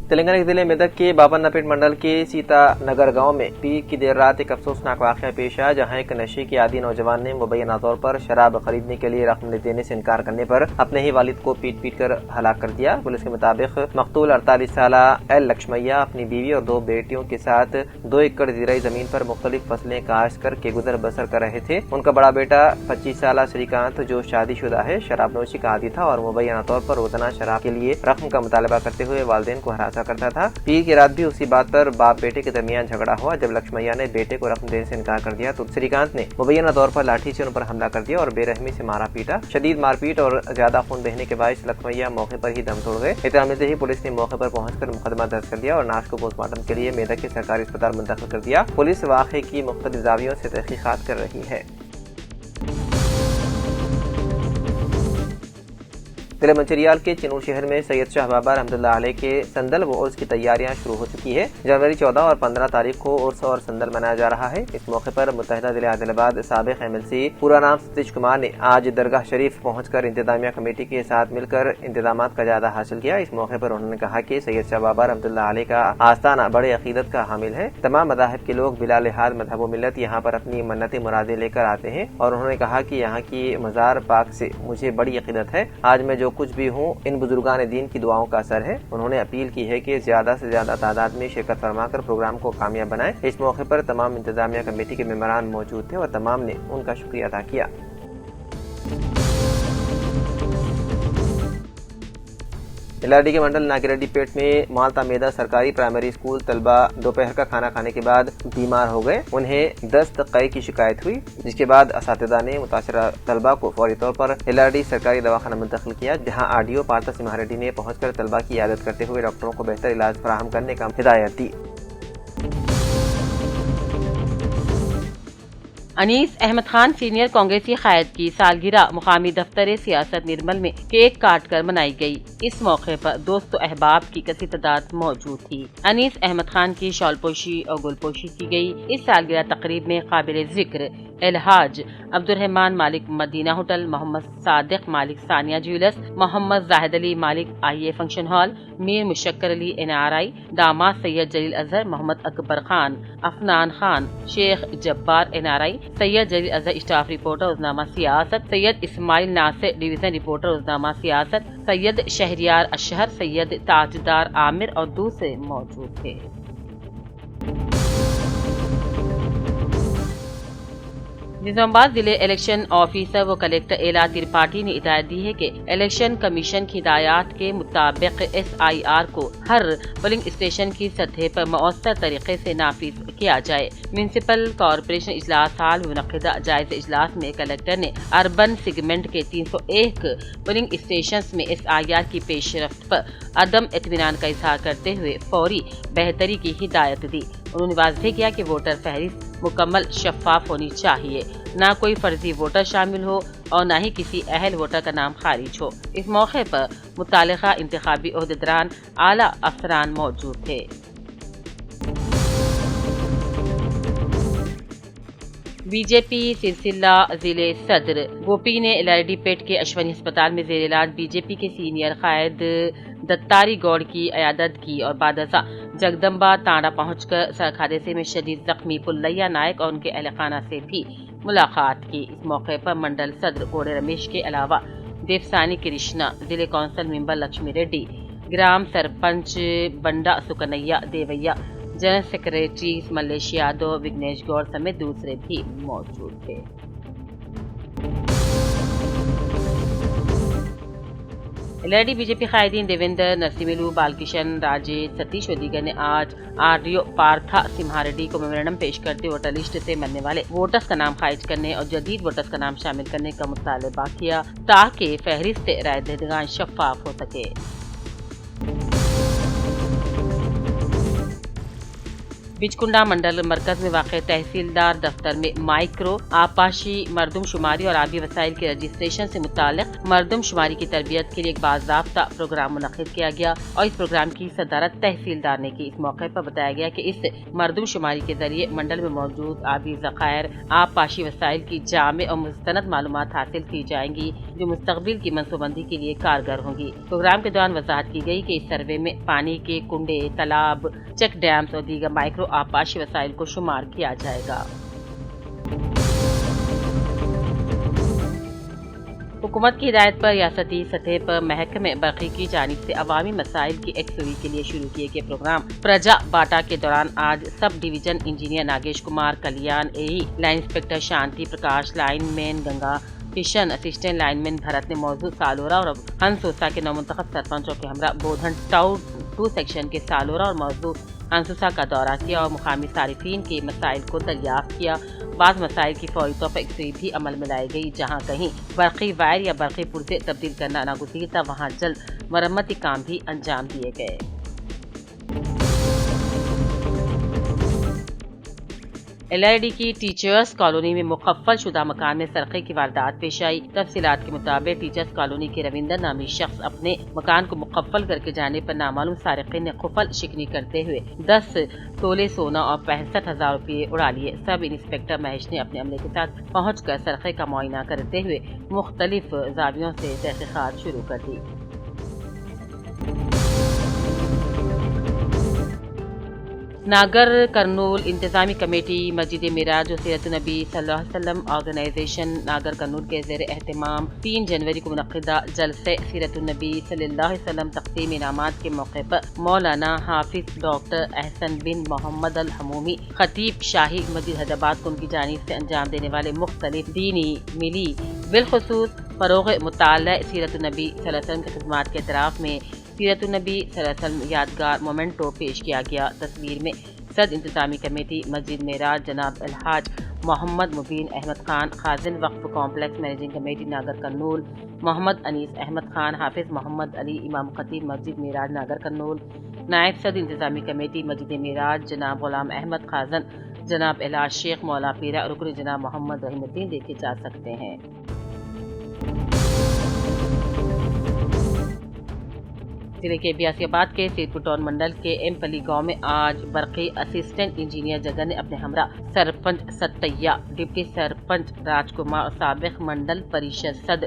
تلنگانہ کے ضلع میدک کے بابانپیٹ منڈل کے سیتا نگر گاؤں میں پیر کی دیر رات ایک افسوسناک واقعہ پیش آیا، جہاں ایک نشے کے عادی نوجوان نے مبینہ طور پر شراب خریدنے کے لیے رقم دینے سے انکار کرنے پر اپنے ہی والد کو پیٹ پیٹ کر ہلاک کر دیا۔ پولیس کے مطابق مقتول 48 سالہ ایل لکشمیا اپنی بیوی اور 2 بیٹیوں کے ساتھ 2 ایکڑ زرعی زمین پر مختلف فصلیں کاشت کر کے گزر بسر کر رہے تھے۔ ان کا بڑا بیٹا 25 سالہ شریکانت جو شادی شدہ ہے، شراب نوشی کا عادی تھا اور مبینہ طور پر روزانہ شراب کے لیے رقم کا مطالبہ کرتے ہوئے والدین کو ہراساں کرتا تھا۔ پیر کی رات بھی اسی بات پر باپ بیٹے کے درمیان جھگڑا ہوا۔ جب لکشمیا نے بیٹے کو رقم دینے سے انکار کر دیا تو شریکانت نے مبینہ طور پر لاٹھی سے ان پر حملہ کر دیا اور بے رحمی سے مارا پیٹا۔ شدید مار پیٹ اور زیادہ خون بہنے کے باعث لکشمیا موقع پر ہی دم توڑ گئے۔ اطلاع ملتے ہی پولیس نے موقع پر پہنچ کر مقدمہ درج کر دیا اور لاش کو پوسٹ مارٹم کے لیے میدک کے سرکاری اسپتال منتقل کر دیا۔ پولیس واقعے کی مختلف زاویوں سے تحقیقات کر رہی ہے۔ ضلع منچریال کے چنور شہر میں سید شاہ بابا رحمۃ اللہ علیہ کے سندل و عرس کی تیاریاں شروع ہو چکی ہے۔ جنوری 14 اور 15 تاریخ کو عرس اور سندل منایا جا رہا ہے۔ اس موقع پر متحدہ ضلع عادل آباد سابق MLC پورا نام ستیش کمار نے آج درگاہ شریف پہنچ کر انتظامیہ کمیٹی کے ساتھ مل کر انتظامات کا جائزہ حاصل کیا۔ اس موقع پر انہوں نے کہا کہ سید شاہ بابا رحمۃ اللہ علیہ کا آستانہ بڑے عقیدت کا حامل ہے۔ تمام مذاہب کے لوگ بلا لحاظ مذہب و ملت یہاں پر اپنی منتیں مرادیں لے کر آتے ہیں، اور انہوں نے کہا کہ یہاں کی مزار پاک سے مجھے بڑی عقیدت ہے۔ آج میں جو کچھ بھی ہوں ان بزرگان دین کی دعاؤں کا اثر ہے۔ انہوں نے اپیل کی ہے کہ زیادہ سے زیادہ تعداد میں شرکت فرما کر پروگرام کو کامیاب بنائیں۔ اس موقع پر تمام انتظامیہ کمیٹی کے ممبران موجود تھے اور تمام نے ان کا شکریہ ادا کیا۔ LRD کے منڈل ناگیریڈی پیٹ میں مالتا میدا سرکاری پرائمری اسکول طلبہ دوپہر کا کھانا کھانے کے بعد بیمار ہو گئے۔ انہیں دست قے کی شکایت ہوئی، جس کے بعد اساتذہ نے متاثرہ طلبہ کو فوری طور پر LRD سرکاری دواخانہ منتقل کیا، جہاں RDO پارتھا سمہا ریڈی نے پہنچ کر طلبہ کی عیادت کرتے ہوئے ڈاکٹروں کو بہتر علاج فراہم کرنے کا ہدایت دی۔ انیس احمد خان سینئر کانگریسی قائد کی سالگرہ مقامی دفتر سیاست نرمل میں کیک کاٹ کر منائی گئی۔ اس موقع پر دوست و احباب کی کثیر تعداد موجود تھی۔ انیس احمد خان کی شال پوشی اور گل پوشی کی گئی۔ اس سالگرہ تقریب میں قابل ذکر الحاج عبدالرحمان مالک مدینہ ہوٹل، محمد صادق مالک ثانیہ جیولرس، محمد زاہد علی مالک IA فنکشن ہال، میر مشکر علی NRI، داماد سید جلیل اظہر، محمد اکبر خان، افنان خان، شیخ جبار NRI، سید جلیل اظہر اسٹاف رپورٹر روزنامہ سیاست، سید اسماعیل ناصر ڈویژن رپورٹر روزنامہ سیاست، سید شہریار اشہر، سید تاجدار عامر اور دوسرے موجود تھے۔ نظام آباد ضلع الیکشن آفیسر و کلیکٹر ایلا ترپاٹھی نے ہدایت دی ہے کہ الیکشن کمیشن کی ہدایات کے مطابق SIR کو ہر پولنگ اسٹیشن کی سطح پر مؤثر طریقے سے نافذ کیا جائے۔ میونسپل کارپوریشن اجلاس ہال میں منعقدہ جائزہ اجلاس میں کلیکٹر نے اربن سیگمنٹ کے 301 پولنگ اسٹیشنز میں SIR کی پیش رفت پر عدم اطمینان کا اظہار کرتے ہوئے فوری بہتری کی ہدایت دی۔ انہوں نے واضح کیا کہ ووٹر فہرست مکمل شفاف ہونی چاہیے، نہ کوئی فرضی ووٹر شامل ہو اور نہ ہی کسی اہل ووٹر کا نام خارج ہو۔ اس موقع پر متعلقہ انتخابی عہدیداران، اعلیٰ افسران موجود تھے۔ BJP سلسلہ ضلع صدر گوپی نے LRD پیٹ کے اشونی ہسپتال میں زیر علاج BJP کے سینئر قائد دتاری گوڑ کی عیادت کی اور بعد ازاں جگدمبا تانڑا پہنچ کر سڑک حادثے میں شدید زخمی پلیہ نائک اور ان کے اہل خانہ سے بھی ملاقات کی۔ اس موقع پر منڈل صدر گوڑے رمیش کے علاوہ دیوسانی کرشنا، ضلع council member Lakshmi Reddy, gram sarpanch Banda Sukanya Divya, general secretary Mallesh Yadav, Vignesh Goud سمیت دوسرے بھی موجود تھے۔ LRD BJP قائدین دیویندر نرسملو، بالکشن راجیش، ستیش اور دیگر نے آج RDO پارتھا سمہا ریڈی کو میمورنڈم پیش کرتے ووٹر لسٹ سے مرنے والے ووٹرز کا نام خارج کرنے اور جدید ووٹرز کا نام شامل کرنے کا مطالبہ کیا تاکہ فہرست رائے دہندگان شفاف ہو سکے۔ बिचकुंडा मंडल मरकज में वाक़ तहसीलदार दफ्तर में माइक्रो आपाशी मरदमशुमारी और आबी वसाइल के रजिस्ट्रेशन से मुताल्लिक मरदमशुमारी की तरबियत के लिए एक बाज़ाब्ता प्रोग्राम मुनक़्क़िद किया गया और इस प्रोग्राम की सदारत तहसीलदार ने की। इस मौके पर बताया गया कि इस मरदमशुमारी के जरिए मंडल में मौजूद आबी ज़खायर आपाशी वसाइल की जामे और मुस्तनद मालूमात हासिल की जाएंगी जो मुस्तक़बिल की मनसूबबंदी के लिए कारगर होंगी। प्रोग्राम के दौरान वजाहत की गई कि इस सर्वे में पानी के कुंडे, तालाब, चेक डैम्स और दीगर माइक्रो आपाशी वसाइल को शुमार किया जाएगा। हुकूमत की हिदायत पर रियासती सतह पर महकमे बरक़ी की जानिब से अवामी मसाइल की एक्सवी के लिए शुरू किए गए प्रोग्राम प्रजा बाटा के दौरान आज sub division engineer Nagesh Kumar, Kalyan AE, line inspector Shanti Prakash, lineman Ganga Kishan, assistant lineman Bharat ने मौजूद सालोरा और हंसोसा के नौमुंतखब सरपंचों के हमरा बोधन टाउन 2 सेक्शन के सालोरा और मौजूद हंसोसा का दौरा किया और मुकामी सारिफीन के मसाइल को दरियाफ्त किया। बाज़ मसाइल की फौरी तौर पर एक्सवी भी अमल में लाई गई। जहाँ कहीं बरक़ी वायर या बरक़ी पुर्जे तब्दील करना नागुज़ीर था, वहाँ जल्द मरम्मती काम भी अंजाम दिए गए। LID की टीचर्स कॉलोनी में मुकफ्फल शुदा मकान में सरक़े की वारदात पेश आई। तफसीलात के मुताबिक टीचर्स कॉलोनी के रविंदर नामी शख्स अपने मकान को मुकफ्फल करके जाने पर नामालूम सारिक़ीन ने खुफल शिकनी करते हुए 10 तोले सोना और 65,000 रुपये उड़ा लिए। सब इंस्पेक्टर महेश ने अपने अमले के साथ पहुंचकर सरक़े का मुआयना करते हुए मुख्तलिफ ज़ावियों से तहक़ीक़ात शुरू कर दी। नागर कर्नूल इंतजामी कमेटी मस्जिद मेराज और सीरत नबी सल्लल्लाहु अलैहि वसल्लम ऑर्गेनाइजेशन नागर कर्नूल के ज़ेर एहतमाम 3 जनवरी को मुनक़्क़िदा जलसे सीरत नबी सल्लल्लाहु अलैहि वसल्लम तक़सीम इनामात के मौके पर मौलाना हाफिज डॉक्टर अहसन बिन मोहम्मद अल हमूमी खतीब शाही मस्जिद हैदराबाद को उनकी जानिब से अंजाम देने वाले मुख्तलिफ दीनी मिली बिलखुसूस फ़रोग़ मुताला सीरत नबी सल्लल्लाहु अलैहि वसल्लम की खिदमात के एतराफ़ में सीरत नबी सल्लल्लाहु अलैहि वसल्लम यादगार मोमेंटो पेश किया गया। तस्वीर में सद इंतजामी कमेटी मस्जिद मेराज जनाब अलहाज मोहम्मद मुबीन अहमद खान, खाजिन वक्फ कॉम्प्लेक्स मैनेजिंग कमेटी नागर कर्नूल मोहम्मद अनीस अहमद खान, हाफिज मोहम्मद अली इमाम खतीब मस्जिद मेराज नागर कर्नूल, नायब सद इंतजामी कमेटी मस्जिद मेराज जनाब गुलाम अहमद खाजन, जनाब इलाज शेख मौला पीरा, रुकन जनाब मोहम्मद रहीमुद्दीन देखे जा सकते हैं। जिले के बियासियाबाद के सीरपुर मंडल के एमपली गांव में आज बरक़ी असिस्टेंट इंजीनियर जगन ने अपने हमरा सरपंच सत्या, डिप्टी सरपंच राजकुमार और साबिक मंडल परिषद सद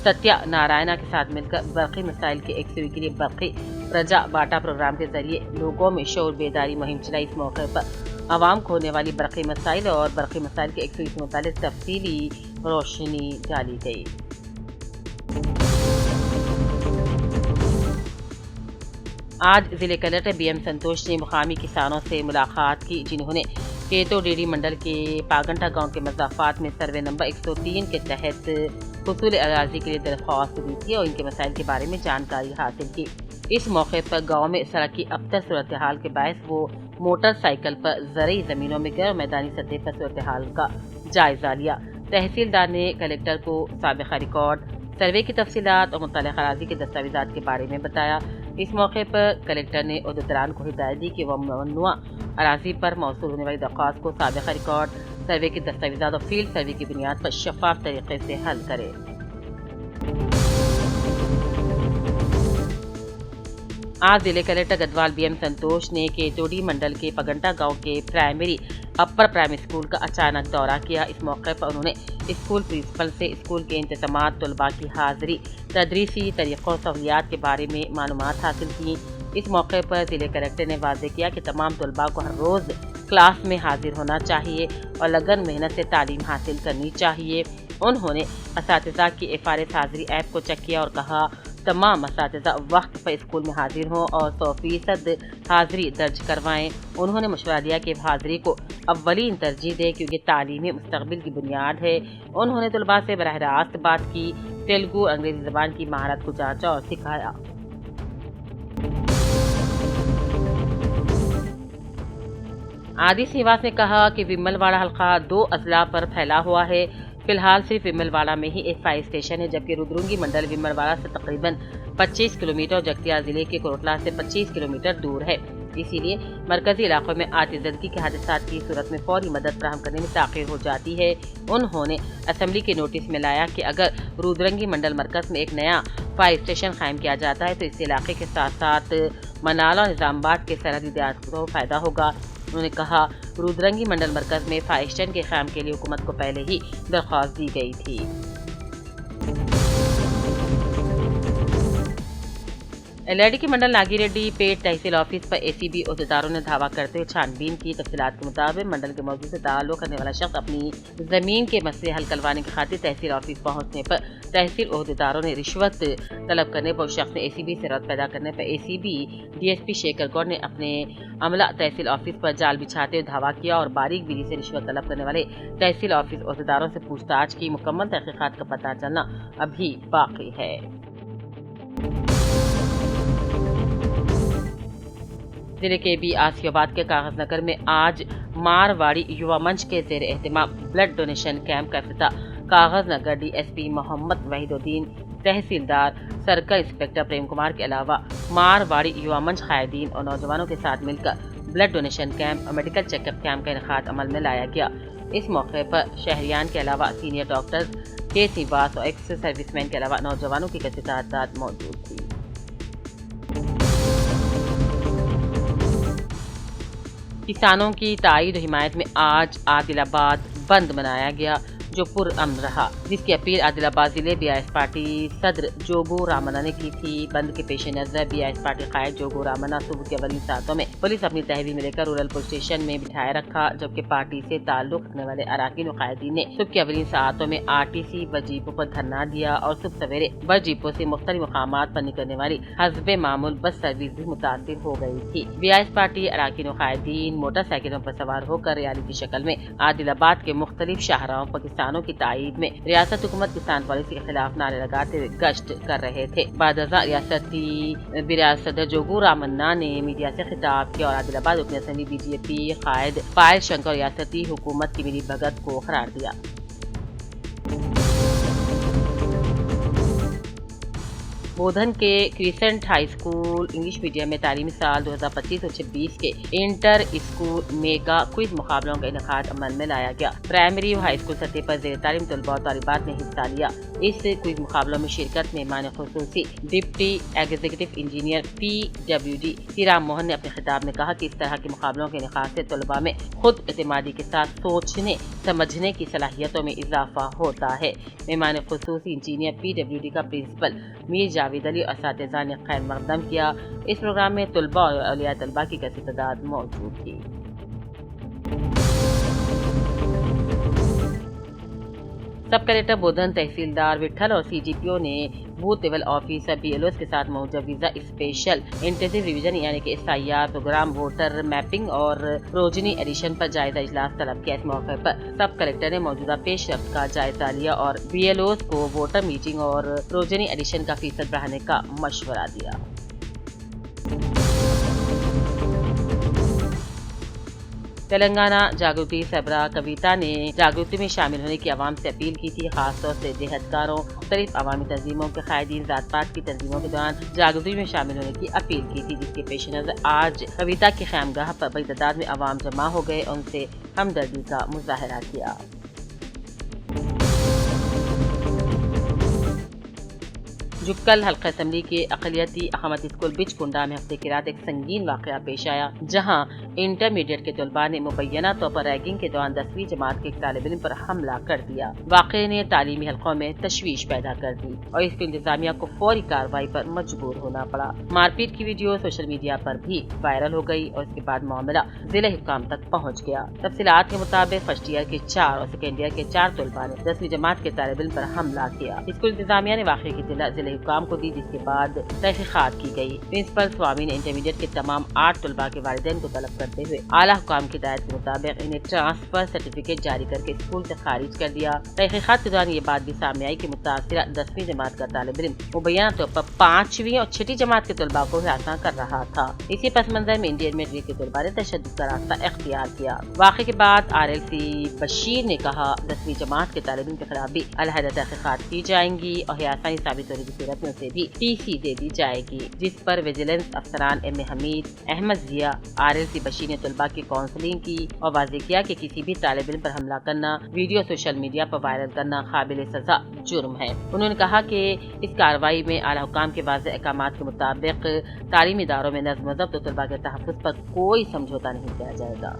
सत्या नारायणा के साथ मिलकर बरक़ी मसाइल के एक्सवी के लिए बरक़ी प्रजा बाटा प्रोग्राम के जरिए लोगों में शऊर बेदारी मुहिम चलाई। इस मौके पर आवाम को होने वाली बरक़ी मसाइल और बरक़ी मसाइल के एक्सवी से मुतालिक तफसीली रोशनी डाली गई। आज जिले कलेक्टर BM संतोष ने मुकामी किसानों से मुलाकात की जिन्होंने केतो डेरी मंडल के पागंटा गांव के मज़ाफ़ात में सर्वे नंबर 103 के तहत हुसूल अराज़ी के लिए दरख्वास्त दी थी और इनके मसाइल के बारे में जानकारी हासिल की। इस मौके पर गांव में सड़क की अबतर सूरत हाल के बायस वो मोटरसाइकिल पर ज़रई ज़मीनों में गैर मैदानी सतह पर सूरत हाल का जायजा लिया। तहसीलदार ने कलेक्टर को साबिक़ा रिकॉर्ड, सर्वे की तफसीलात और मुतल्लिक़ अराज़ी के दस्तावेज़ात के बारे में बताया। इस मौके पर कलेक्टर ने उहदेदारान को हिदायत दी कि वह ममनुआ अराज़ी पर मौसूल होने वाली दरख्वास्त को साबिक़ा रिकॉर्ड, सर्वे के दस्तावेज़ात और फील्ड सर्वे की बुनियाद पर शफ़ाफ़ तरीक़े से हल करे। आज जिले कलेक्टर गढ़वाल BM संतोष ने केतोड़ी मंडल के पगंटा गांव के प्राइमरी अपर प्राइमरी स्कूल का अचानक दौरा किया। इस मौके पर उन्होंने स्कूल प्रिंसिपल से स्कूल के इंतज़ामात, तलबा की हाज़िरी, तदरीसी तरीक़ों सहूलियात के बारे में मालूमात हासिल की। इस मौके पर जिले कलेक्टर ने वाज़ेह किया कि तमाम तलबा को हर रोज़ क्लास में हाजिर होना चाहिए और लगन मेहनत से तालीम हासिल करनी चाहिए। उन्होंने असातिज़ा की FRS हाज़िरी ऐप को चेक किया और कहा तमाम असातिज़ा वक्त पर स्कूल में हाजिर हों और 100% हाज़िरी दर्ज करवाएं। उन्होंने मशवरा दिया कि हाज़िरी को अव्वलीन तरजीह दें क्योंकि तालीम मुस्तक़बिल की बुनियाद है। उन्होंने तलबा से बराह रास्त बात की, तेलुगु अंग्रेज़ी ज़बान की महारत को जांचा और सिखाया। आदि श्रीवास ने कहा कि विमलवाड़ा हल्का 2 अजला पर फैला हुआ है। फिलहाल सिर्फ विमलवाड़ा में ही एक फायर स्टेशन है, जबकि रुद्रंगी मंडल विमलवाड़ा से तकरीबन 25 किलोमीटर और जगतियाल जिले के कोटला से 25 किलोमीटर दूर है। اسی لیے مرکزی علاقوں میں آتی زدگی کے حادثات کی صورت میں فوری مدد فراہم کرنے میں تاخیر ہو جاتی ہے۔ انہوں نے اسمبلی کے نوٹس میں لایا کہ اگر رودرنگی منڈل مرکز میں ایک نیا فائر اسٹیشن قائم کیا جاتا ہے تو اس علاقے کے ساتھ ساتھ منالہ اور نظام آباد کے سرحدی دیہات کو فائدہ ہوگا۔ انہوں نے کہا رودرنگی منڈل مرکز میں فائر اسٹیشن کے قیام کے لیے حکومت کو پہلے ہی درخواست دی گئی تھی۔ ایل کے منڈل ناگی ریڈی پیٹ تحصیل آفس پر ACB عہدیداروں نے دھاوا کرتے ہوئے چھان بین کی۔ تفصیلات کے مطابق منڈل کے موضوع سے تعلق کرنے والا شخص اپنی زمین کے مسئلے حل کروانے کی خاطر تحصیل آفس پہنچنے پر تحصیل عہدیداروں نے رشوت طلب کرنے پر شخص نے ACB سے رابطہ پیدا کرنے پر ACB DSP شیکھر گوڑ نے اپنے عملہ تحصیل آفس پر جال بچھاتے ہوئے دھاوا کیا اور باریک بینی سے رشوت طلب کرنے والے تحصیل آفس عہدیداروں سے پوچھ تاچھ کی۔ مکمل تحقیقات کا پتہ چلنا ابھی باقی ہے۔ ضلع کے آسیہ آباد کے کاغذ نگر میں آج مارواڑی یووا منچ کے زیر اہتمام بلڈ ڈونیشن کیمپ کا افتتاح کاغذ نگر DSP محمد وحید الدین، تحصیلدار سرکل انسپکٹر پریم کمار کے علاوہ مارواڑی یووا منچ قائدین اور نوجوانوں کے ساتھ مل کر بلڈ ڈونیشن کیمپ اور میڈیکل چیک اپ کیمپ کا انعقاد عمل میں لایا گیا۔ اس موقع پر شہریان کے علاوہ سینئر ڈاکٹرز کے سیواس اور ایکس سروس مین کے علاوہ نوجوانوں کی کثیر تعداد موجود تھی۔ کسانوں کی تائید و حمایت میں آج عادل آباد بند منایا گیا جو پرامن رہا، جس کی اپیل عادل آباد ضلع BIS پارٹی صدر جوگو رامنا نے کی تھی۔ بند کے پیش نظر BIS پارٹی قائد جوگو رامنا صبح کے اولین ساعتوں میں پولیس اپنی تحویل میں لے کر رورل پولیس اسٹیشن میں بٹھائے رکھا، جبکہ پارٹی سے تعلق رکھنے والے اراکین و قائدین نے صبح کے اولین ساعتوں میں RTC بس جیپوں پر دھرنا دیا اور صبح سویرے بس جیپوں سے مختلف مقامات پر نکلنے والی حسب معمول بس سروس بھی متاثر ہو گئی تھی۔ BIS پارٹی اراکین و قائدین موٹر سائیکلوں پر سوار ہو کر ریالی کی شکل میں عادل آباد کے مختلف شاہراہوں پر کسانوں کی تائید میں ریاست حکومت کسان پالیسی کے خلاف نعرے لگاتے ہوئے گشت کر رہے تھے۔ بعد ازاں ریاستی صدر جوگو رامنا نے میڈیا سے خطاب کیا اور عادل آباد رکن اسمبلی BJP قائد پائل شنکر ریاستی حکومت کی ملی بھگت کو قرار دیا۔ بودھن کے crescent high school English medium میں تعلیمی سال 2025-26 کے انٹر اسکول میگا کوئز مقابلوں کا انعقاد عمل میں لایا گیا۔ پرائمری و ہائی اسکول سطح پر زیر تعلیم طلباء اور طالبات نے حصہ لیا۔ اس کوئز مقابلوں میں شرکت مہمان خصوصی deputy executive engineer PWD Ram Mohan نے اپنے خطاب میں کہا کہ اس طرح کے مقابلوں کے انعقاد سے طلباء میں خود اعتمادی کے ساتھ سوچنے سمجھنے کی صلاحیتوں میں اضافہ ہوتا ہے۔ مہمان خصوصی انجینئر PWD کا پرنسپل میر جاوید علی اور اساتذہ نے خیر مقدم کیا۔ اس پروگرام میں طلباء اور اولیاء طلباء کی کثیر تعداد موجود تھی۔ سب کلکٹر بودھن، تحصیلدار وٹھل اور CGPO نے بوتھ لیول آفیسر BLOs کے ساتھ مجوزہ اسپیشل انٹینسیو ریویژن یعنی کہ SIR پروگرام ووٹر میپنگ اور پروجنی ایڈیشن پر جائزہ اجلاس طلب کیا۔ اس موقع پر سب کلکٹر نے موجودہ پیش رفت کا جائزہ لیا اور BLOs کو ووٹر میٹنگ اور پروجنی ایڈیشن کا فیصد بڑھانے کا مشورہ دیا۔ تلنگانہ جاگرتی سربراہ کویتا نے جاگرتی میں شامل ہونے کی عوام سے اپیل کی تھی، خاص طور سے دیہاتکاروں، مختلف عوامی تنظیموں کے قائدین، ذات پات کی تنظیموں کے دوران جاگرتی میں شامل ہونے کی اپیل کی تھی، جس کے پیش نظر آج کویتا کی خیمگاہ پر بڑی تعداد میں عوام جمع ہو گئے اور ان سے ہمدردی کا مظاہرہ کیا۔ جکل حلقہ اسمبلی کے اقلیتی اقامتی اسکول بچ کنڈا میں ہفتے کی رات ایک سنگین واقعہ پیش آیا، جہاں انٹرمیڈیٹ کے طلباء نے مبینہ طور پر ریگنگ کے دوران 10ویں جماعت کے ایک طالب علم پر حملہ کر دیا۔ واقعے نے تعلیمی حلقوں میں تشویش پیدا کر دی اور اس کی انتظامیہ کو فوری کارروائی پر مجبور ہونا پڑا۔ مار پیٹ کی ویڈیو سوشل میڈیا پر بھی وائرل ہو گئی اور اس کے بعد معاملہ ضلع حکام تک پہنچ گیا۔ تفصیلات کے مطابق فرسٹ ایئر کے 4 اور سیکنڈ ایئر کے 4 طلباء نے 10ویں جماعت کے طالب علم پر حملہ کیا۔ اسکول انتظامیہ نے واقعے کی اطلاع ضلع حکام کو دی، جس کے بعد تحقیقات کی گئی۔ پرنسپل سوامی نے انٹرمیڈیٹ کے تمام 8 طلباء کے والدین کو طلب کر करते हुए आला हुकाम की हिदायत के मुताबिक इन्हें ट्रांसफर सर्टिफिकेट जारी करके स्कूल से खारिज कर दिया। तहकीकात के दौरान ये बात भी सामने आई कि मुतासिरा 10वीं जमात का तालिब इल्म मुबैना तौर पर 5वीं और 6ठी जमात के तलबा को हिरासत कर रहा था। इसी पस मंजर में इंडियन मेडिकल के तलबा ने तशद्दुद का रास्ता इख्तियार किया। वाक़े के बाद RLC बशीर ने कहा 10वीं जमात के तालिब इल्म के खिलाफ भी अलहदा तहकीकात की जाएंगी और आसानी साबित होने की सूरत में उसे भी TC दे दी जाएगी, जिस पर विजिलेंस अफसरान M हमीद, अहमद जिया, RLC बशीर ने तलबा की काउंसलिंग की और वाज़ेह किया कि किसी भी तालिब इल्म पर हमला करना, वीडियो सोशल मीडिया पर वायरल करना काबिल सज़ा जुर्म है। उन्होंने कहा कि इस कार्रवाई में आला हुकाम के वाज़ेह अहकामात के मुताबिक तालीमी इदारों में नज़्म व ज़ब्त और तलबा के तहफ़्फ़ुज़ पर कोई समझौता नहीं किया जाएगा।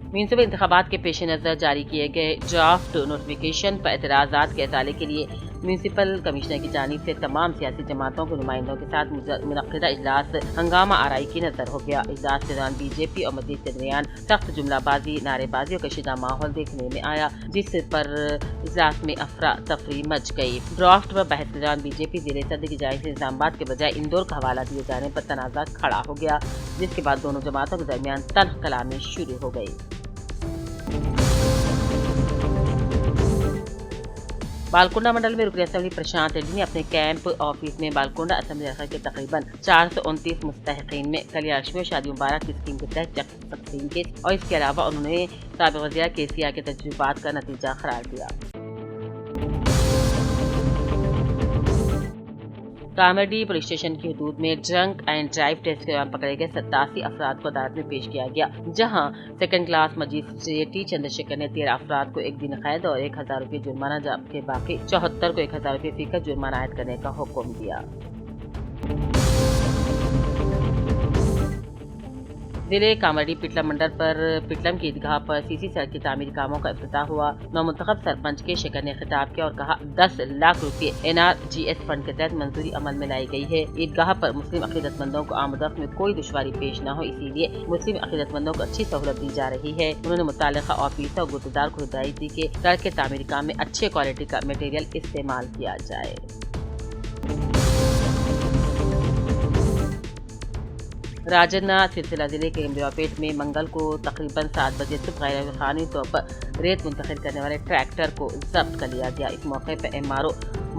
म्युनिसिपल इंतखाबात के पेश नज़र जारी किए गए ड्राफ्ट नोटिफिकेशन पर एतराज़ात के अज़ाले के लिए म्युनिसिपल कमिश्नर की जानिब से तमाम सियासी जमातों के नुमाइंदों के साथ मुनक़िदा इजलास हंगामा आराई की नज़र हो गया। इजलास के दौरान BJP और मजीद के दरमियान सख्त जुमलाबाजी, नारेबाजी और कशीदा माहौल देखने में आया, जिस पर इजलास में अफरा तफरी मच गई। ड्राफ्ट पर बहस के दौरान BJP ज़िले सदर की जानिब से निज़ामाबाद के बजाय इंदौर का हवाला दिए जाने पर तनाज़ा खड़ा हो गया, जिसके बाद दोनों जमातों के दरमियान तल्ख़ कलामी शुरू हो गई। बालकुंडा मंडल में रुकन असेंबली प्रशांत रेड्डी ने अपने कैंप ऑफिस में बालकुंडा असेंबली हल्का के तकरीबन 429 मुस्तहिकीन में कल्याण शादी मुबारक की स्कीम के तहत चेक तकसीम के और इसके अलावा उन्होंने साबिक़ वज़ीर KCR के तजुर्बात का नतीजा करार दिया। कामरडी पुलिस स्टेशन की हदूद में ड्रंक एंड ड्राइव टेस्ट के दौरान पकड़े गए 87 अफराद को अदालत में पेश किया गया, जहां second class magistrate T Chandrashekhar ने 13 अफराद को 1 दिन कैद और 1000 रुपये जुर्माना, जबकि बाकी 74 को 1000 रुपये फीसद जुर्माना आयद करने का हुक्म दिया। जिले कामरडी पिटलम मंडल पर पिटलम की ईदगाह पर सीसी सड़क की तामीरी कामों का इफ्तिताह हुआ। नवमुंतखब सरपंच के शेखर ने खिताब किया और कहा 10 लाख रुपये NRGS फंड के तहत मंजूरी अमल में लाई गई है। ईदगाह पर मुस्लिम अकीदतमंदों को आमदफ में कोई दुश्वारी पेश न हो, इसीलिए मुस्लिम अकीदतमंदों को अच्छी सहूलत दी जा रही है। उन्होंने मुताल्लिका ऑफिसर और गुत्तेदार को हिदायत दी कि सड़क के तामीरी काम में अच्छे क्वालिटी का मटेरियल इस्तेमाल किया जाए। राजन्ना सिलसिला जिले के इमरापेट में मंगल को तकरीबन 7 बजे सुबह गैर कानूनी तौर पर रेत मुंतकिल करने वाले ट्रैक्टर को जब्त कर लिया गया। इस मौके पर MRO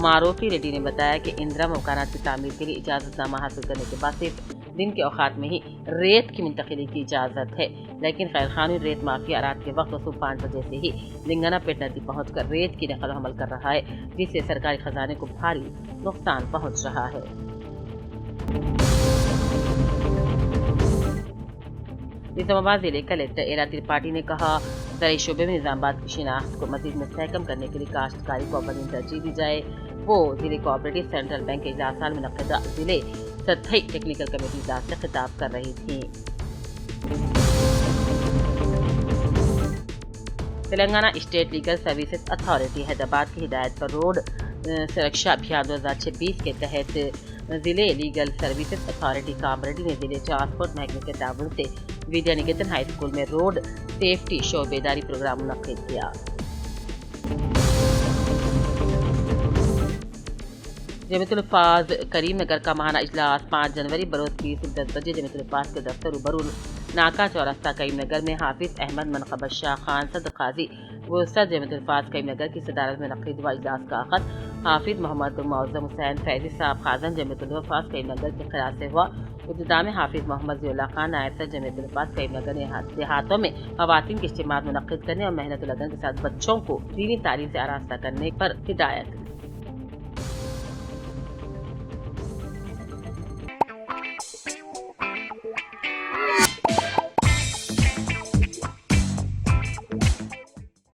मारुति रेड्डी ने बताया कि इंदिरा मकानात की तामीर के लिए इजाज़तनामा हासिल करने के बाद सिर्फ दिन के औकात में ही रेत की मुंतकिली की इजाज़त है, लेकिन गैर कानूनी रेत माफिया रात के वक्त सुबह 5 बजे से ही लिंगाना पेट नदी पहुँचकर रेत की नकल हमल कर रहा है, जिससे सरकारी खजाने को भारी नुकसान पहुँच रहा है। निजामाबाद जिले कलेक्टर एरा त्रिपाठी ने कहा ज़राई शोबे में निजामाबाद की शिनाख्त को मज़ीद मुस्तहकम करने के लिए काश्तकारी को अव्वलीन तरजीह दी जाए। वो जिले कोऑपरेटिव सेंट्रल बैंक के इजलास में मुनक़्क़िदा जिले सतही टेक्निकल कमेटी इजलास से खिताब कर रही थी। Telangana state legal services authority Hyderabad की हिदायत पर रोड सुरक्षा अभियान 2026 के तहत जिले लीगल सर्विसेज अथॉरिटी कामरडी ने जिले ट्रांसपोर्ट महकमे के ताउन से विद्या निकेतन हाई स्कूल में रोड सेफ्टी शो बेदारी प्रोग्राम मुनक्किद किया। जमीयतुल फाज करीम नगर का माहाना इजलास 5 जनवरी बरोज की 10 बजे जमीयतुल फाज के दफ्तर रूबरू नाका चौरास्ता करीम नगर में हाफिज अहमद मनकबत शाह खान सद काजी वसद जमीयतुल फाज करीम नगर की सदारत में मुनक्किद हुआ। इजलास का आखिर हाफिज मोहम्मद मौज़म हुसैन फैजी साहब खाजन जमीयतुल फाज करीम नगर के खिलाफ से हुआ। इब्तिदा में हाफिज मोहम्मद ज़ियाउल्लाह खान नायब सदर जमीयतुल फाज करीम नगर ने देहातों में ख़वातीन के इज्तिमा मुनक्किद करने और मेहनत लगन के साथ बच्चों को दीनी तालीम से आरास्ता करने पर हिदायत